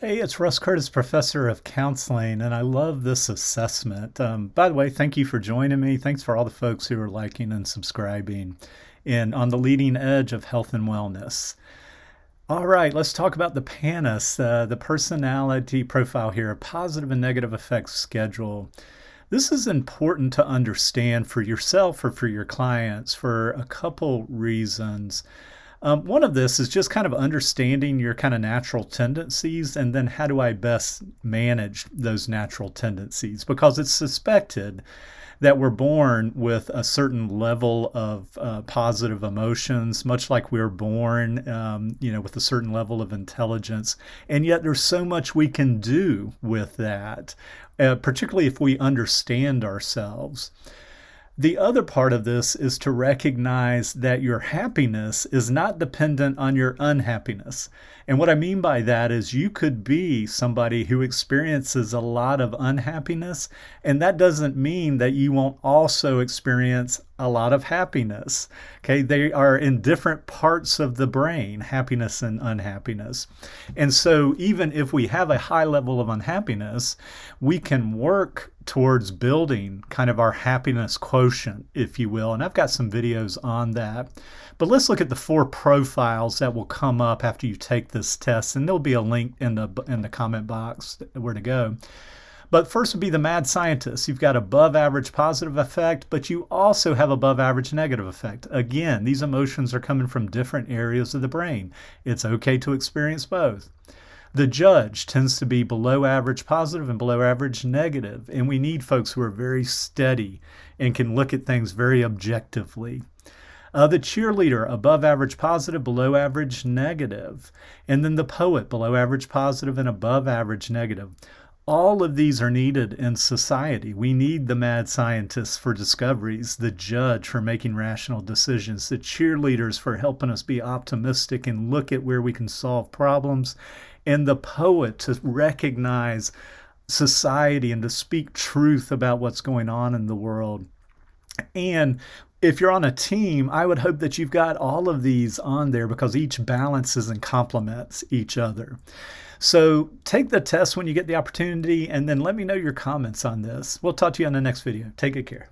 Hey, it's Russ Curtis, professor of counseling, and I love this assessment. By the way, thank you for joining me. Thanks for all the folks who are liking and subscribing and on the leading edge of health and wellness. All right, let's talk about the PANAS, the personality profile here, a positive and negative effects schedule. This is important to understand for yourself or for your clients for a couple reasons. One of this is just kind of understanding your kind of natural tendencies and then how do I best manage those natural tendencies? Because it's suspected that we're born with a certain level of positive emotions, much like we're born, with a certain level of intelligence. And yet there's so much we can do with that, particularly if we understand ourselves. The other part of this is to recognize that your happiness is not dependent on your unhappiness. And what I mean by that is you could be somebody who experiences a lot of unhappiness, and that doesn't mean that you won't also experience a lot of happiness. Okay, they are in different parts of the brain, happiness and unhappiness. And so even if we have a high level of unhappiness, we can work towards building kind of our happiness quotient, if you will. And I've got some videos on that. But let's look at the four profiles that will come up after you take this test. And there'll be a link in the comment box where to go. But first would be the mad scientist. You've got above average positive effect, but you also have above average negative effect. Again, these emotions are coming from different areas of the brain. It's okay to experience both. The judge tends to be below average positive and below average negative, and we need folks who are very steady and can look at things very objectively. The cheerleader, above average positive, below average negative. And then the poet, below average positive and above average negative. All of these are needed in society. We need the mad scientists for discoveries, the judge for making rational decisions, the cheerleaders for helping us be optimistic and look at where we can solve problems, and the poet to recognize society and to speak truth about what's going on in the world. And if you're on a team, I would hope that you've got all of these on there because each balances and complements each other. So take the test when you get the opportunity and then let me know your comments on this. We'll talk to you on the next video. Take good care.